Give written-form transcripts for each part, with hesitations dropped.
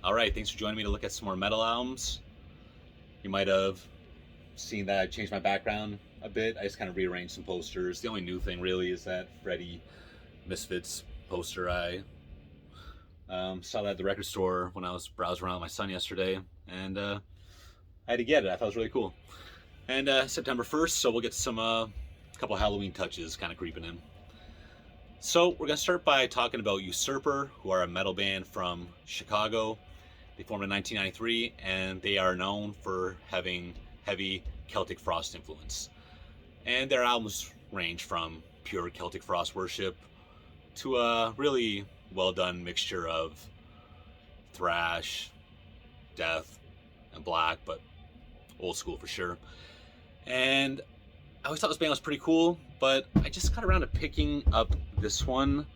All right, thanks for joining me to look at some more metal albums. You might have seen that I changed my background a bit. I just kind of rearranged some posters. The only new thing really is that Freddie Misfits poster. I saw that at the record store when I was browsing around with my son yesterday, and I had to get it. I thought it was really cool. And September 1st, so we'll get some couple Halloween touches kind of creeping in. So we're gonna start by talking about Usurper, who are a metal band from Chicago. They formed in 1993, and they are known for having heavy Celtic Frost influence. And their albums range from pure Celtic Frost worship to a really well done mixture of thrash, death, and black, but old school for sure. And I always thought this band was pretty cool, but I just got around to picking up this one.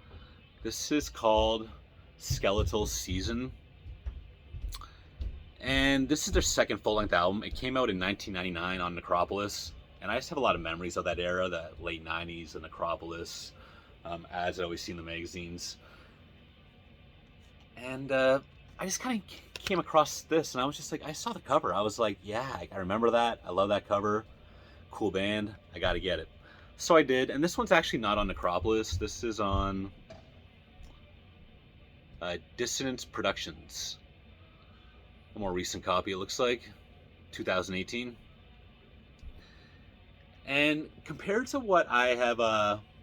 This is called Skeletal Season. And this is their second full-length album. It came out in 1999 on Necropolis, and I just have a lot of memories of that era, that late 90s, the Necropolis, ads I always see in the magazines. And I just kind of came across this, and I was just like, I saw the cover. I was like, yeah, I remember that. I love that cover. Cool band. I got to get it. So I did, and this one's actually not on Necropolis. This is on Dissonance Productions. A more recent copy, it looks like, 2018. And compared to what I have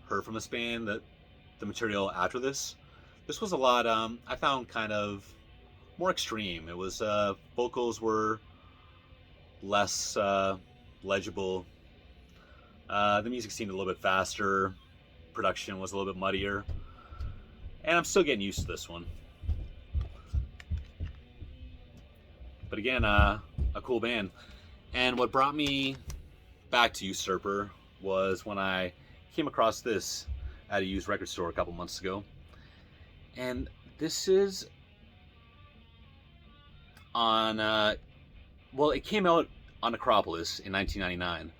heard from this band, the material after this was a lot. I found kind of more extreme. It was vocals were less legible. The music seemed a little bit faster. Production was a little bit muddier, and I'm still getting used to this one. But again, a cool band. And what brought me back to Usurper was when I came across this at a used record store a couple months ago. And this is on, well, it came out on Necropolis in 1999,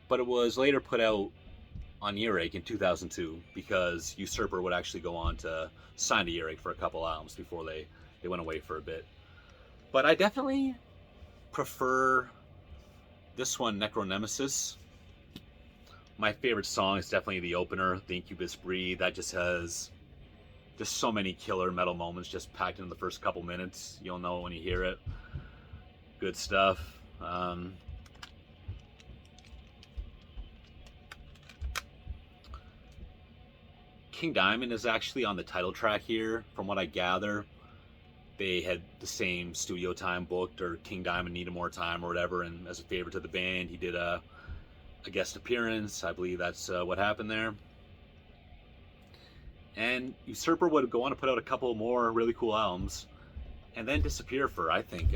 but it was later put out on Earache in 2002 because Usurper would actually go on to sign to Earache for a couple albums before they went away for a bit. But I definitely prefer this one, Necronemesis. My favorite song is definitely the opener, The Incubus Breathe. That just has just so many killer metal moments just packed into the first couple minutes. You'll know when you hear it. Good stuff. King Diamond is actually on the title track here, from what I gather. They had the same studio time booked, or King Diamond needed more time or whatever, and as a favor to the band, he did a guest appearance. I believe that's what happened there. And Usurper would go on to put out a couple more really cool albums, and then disappear for, I think,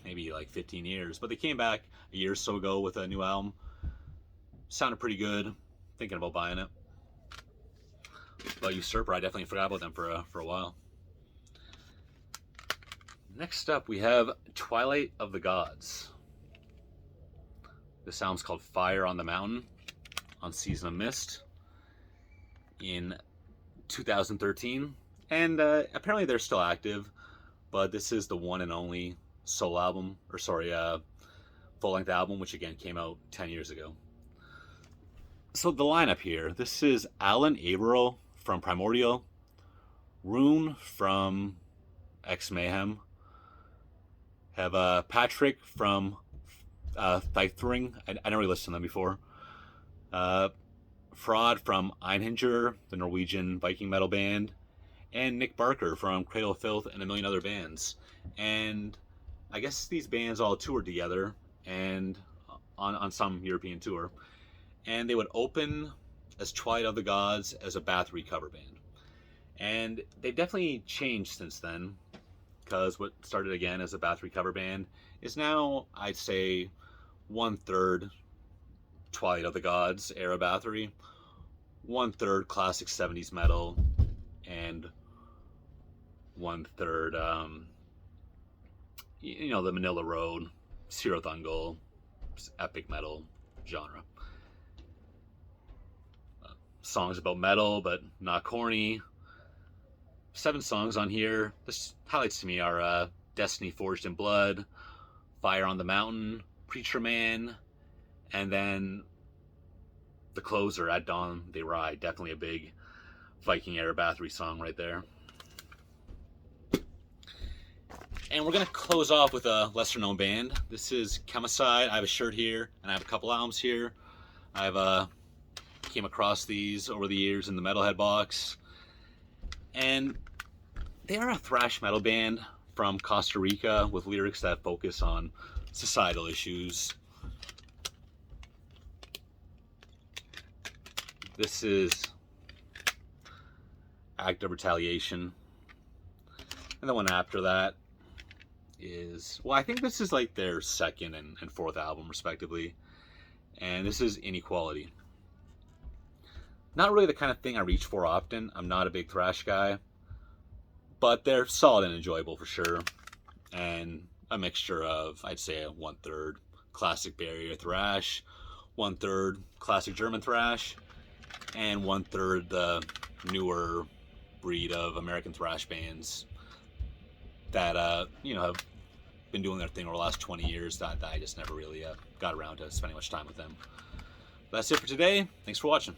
maybe like 15 years. But they came back a year or so ago with a new album. Sounded pretty good. Thinking about buying it. But Usurper, I definitely forgot about them for a while. Next up, we have Twilight of the Gods. This album's called Fire on the Mountain on Season of Mist in 2013. And apparently they're still active, but this is the one and only solo album, or sorry, full-length album, which again came out 10 years ago. So the lineup here, this is Alan Averill from Primordial, Rune from Ex Mayhem, have Patrick from Thithring. I never really listened to them before. Fraud from Einhinger, the Norwegian Viking metal band, and Nick Barker from Cradle of Filth and a million other bands. And I guess these bands all toured together and on some European tour. And they would open as Twilight of the Gods as a Bathory cover band. And they've definitely changed since then, because what started again as a Bathory cover band is now, I'd say, 1/3 Twilight of the Gods era Bathory, 1/3 classic 70s metal, and 1/3 the Manila Road, Cirith epic metal genre. Songs about metal but not corny, 7 songs on here. The highlights to me are Destiny Forged in Blood, Fire on the Mountain, Preacher Man, and then the closer, At Dawn They Ride. Definitely a big Viking era Bathory song right there. And we're going to close off with a lesser known band. This is Chemicide. I have a shirt here, and I have a couple albums here. I've came across these over the years in the Metalhead box. And they are a thrash metal band from Costa Rica with lyrics that focus on societal issues. This is Act of Retaliation. And the one after that is, well, I think this is like their second and fourth album, respectively. And this is Inequality. Not really the kind of thing I reach for often. I'm not a big thrash guy. But they're solid and enjoyable for sure. And a mixture of, I'd say, a 1/3 classic barrier thrash, 1/3 classic German thrash, and 1/3 the newer breed of American thrash bands that, have been doing their thing over the last 20 years that I just never really got around to spending much time with them. That's it for today. Thanks for watching.